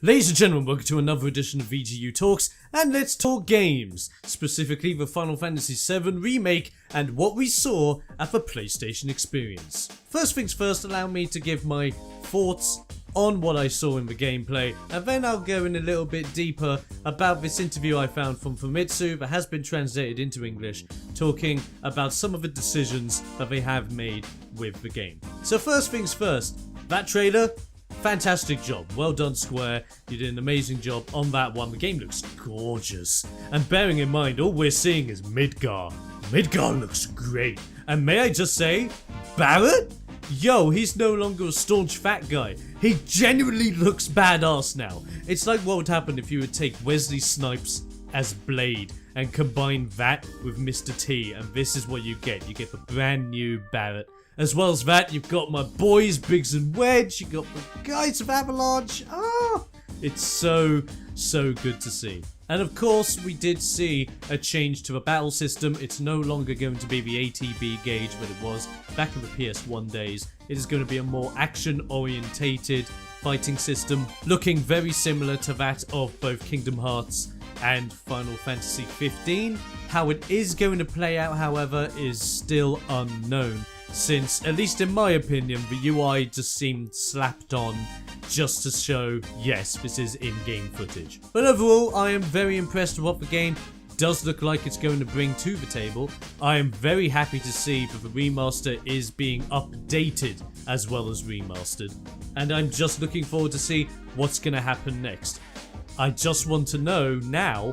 Ladies and gentlemen, welcome to another edition of VGU Talks, and let's talk games, specifically the Final Fantasy VII Remake and what we saw at the PlayStation Experience. First things first, allow me to give my thoughts on what I saw in the gameplay, and then I'll go in a little bit deeper about this interview I found from Famitsu that has been translated into English, talking about some of the decisions that they have made with the game. So first things first, that trailer, fantastic job. Well done, Square. You did an amazing job on that one. The game looks gorgeous. And bearing in mind, all we're seeing is Midgar. Midgar looks great. And may I just say, Barrett? Yo, he's no longer a staunch fat guy. He genuinely looks badass now. It's like what would happen if you would take Wesley Snipes as Blade and combine that with Mr. T, and this is what you get. You get the brand new Barrett. As well as that, you've got my boys, Biggs and Wedge. You've got the guys of Avalanche. It's so good to see. And of course, we did see a change to the battle system. It's no longer going to be the ATB gauge that it was back in the PS1 days. It is going to be a more action-orientated fighting system, looking very similar to that of both Kingdom Hearts and Final Fantasy XV. How it is going to play out, however, is still unknown, since, at least in my opinion, the UI just seemed slapped on just to show, yes, this is in-game footage. But overall, I am very impressed with what the game does look like it's going to bring to the table. I am very happy to see that the remaster is being updated as well as remastered. And I'm just looking forward to see what's going to happen next. I just want to know now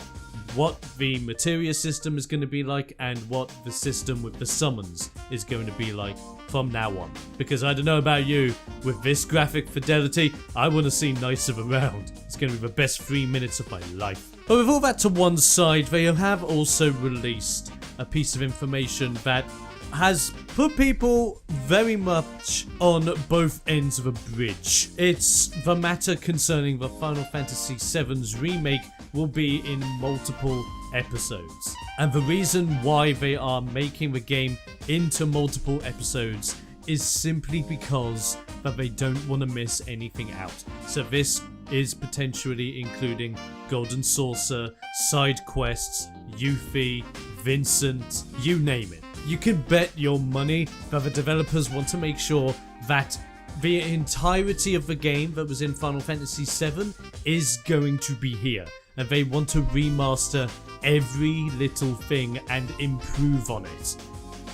what the materia system is going to be like and what the system with the summons is going to be like from now on. Because I don't know about you, with this graphic fidelity, I want to see Nysa around. It's going to be the best 3 minutes of my life. But with all that to one side, they have also released a piece of information that has put people very much on both ends of a bridge. It's the matter concerning the Final Fantasy VII's remake will be in multiple episodes. And the reason why they are making the game into multiple episodes is simply because that they don't want to miss anything out. So this is potentially including Golden Saucer, side quests, Yuffie, Vincent, you name it. You can bet your money that the developers want to make sure that the entirety of the game that was in Final Fantasy VII is going to be here. And they want to remaster every little thing and improve on it.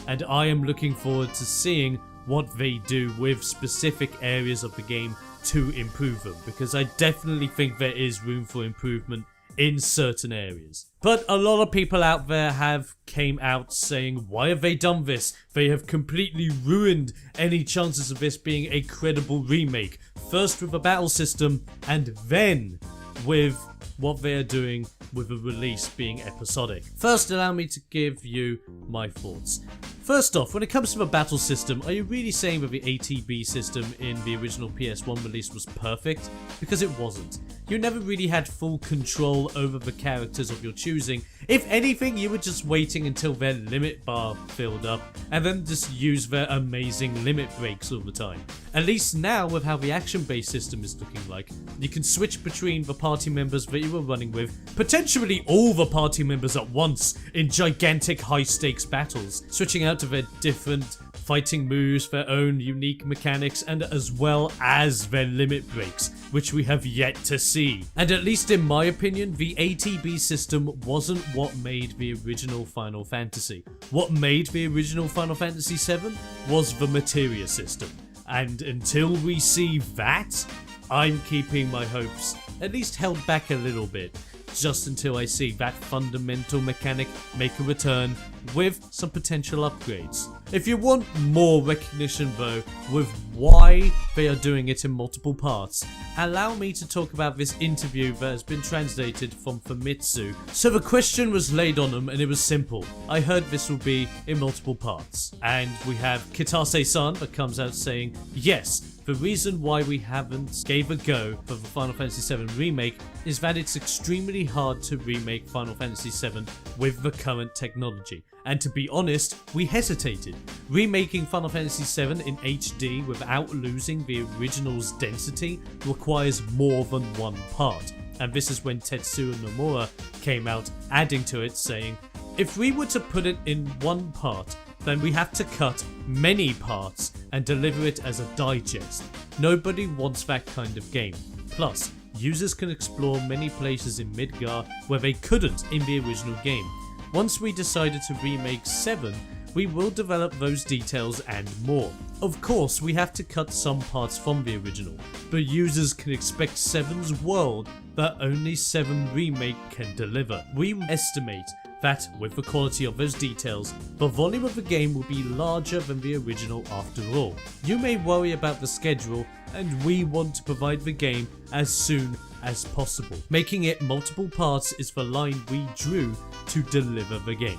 And I am looking forward to seeing what they do with specific areas of the game to improve them, because I definitely think there is room for improvement in certain areas. But a lot of people out there have came out saying, why have they done this? They have completely ruined any chances of this being a credible remake. First with a battle system, and then with what they are doing with the release being episodic. First, allow me to give you my thoughts. First off, when it comes to the battle system, are you really saying that the ATB system in the original PS1 release was perfect? Because it wasn't. You never really had full control over the characters of your choosing. If anything, you were just waiting until their limit bar filled up and then just use their amazing limit breaks all the time. At least now, with how the action-based system is looking like, you can switch between the party members that you were running with, potentially all the party members at once in gigantic high-stakes battles, switching out to their different fighting moves, their own unique mechanics, and as well as their limit breaks, which we have yet to see. And at least in my opinion, the ATB system wasn't what made the original Final Fantasy. What made the original Final Fantasy VII was the materia system. And until we see that, I'm keeping my hopes at least held back a little bit, just until I see that fundamental mechanic make a return with some potential upgrades. If you want more recognition though with why they are doing it in multiple parts, allow me to talk about this interview that has been translated from Famitsu. So the question was laid on them and it was simple. I heard this will be in multiple parts. And we have Kitase-san that comes out saying, yes, the reason why we haven't gave a go for the Final Fantasy VII Remake is that it's extremely hard to remake Final Fantasy VII with the current technology. And to be honest, we hesitated. Remaking Final Fantasy VII in HD with without losing the original's density requires more than one part. And this is when Tetsuya Nomura came out adding to it saying, if we were to put it in one part, then we have to cut many parts and deliver it as a digest. Nobody wants that kind of game. Plus, users can explore many places in Midgar where they couldn't in the original game. Once we decided to remake 7, we will develop those details and more. Of course, we have to cut some parts from the original, but users can expect 7's world that only 7 Remake can deliver. We estimate that, with the quality of those details, the volume of the game will be larger than the original after all. You may worry about the schedule, and we want to provide the game as soon as possible. Making it multiple parts is the line we drew to deliver the game.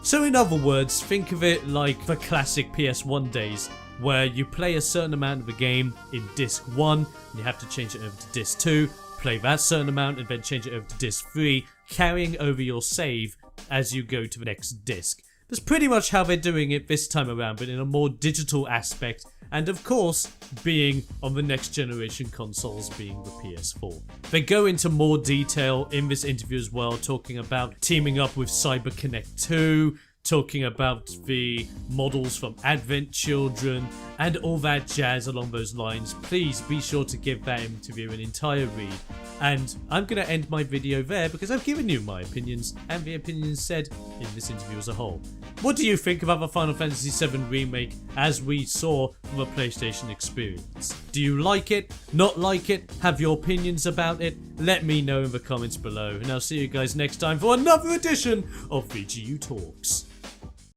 So in other words, think of it like the classic PS1 days, where you play a certain amount of the game in disc 1, and you have to change it over to disc 2, play that certain amount and then change it over to disc 3, carrying over your save as you go to the next disc. That's pretty much how they're doing it this time around, but in a more digital aspect, and of course, being on the next generation consoles, being the PS4. They go into more detail in this interview as well, talking about teaming up with CyberConnect 2, talking about the models from Advent Children, and all that jazz along those lines. Please be sure to give that interview an entire read. And I'm going to end my video there because I've given you my opinions and the opinions said in this interview as a whole. What do you think about the Final Fantasy VII Remake as we saw from the PlayStation experience? Do you like it? Not like it? Have your opinions about it? Let me know in the comments below, and I'll see you guys next time for another edition of VGU Talks.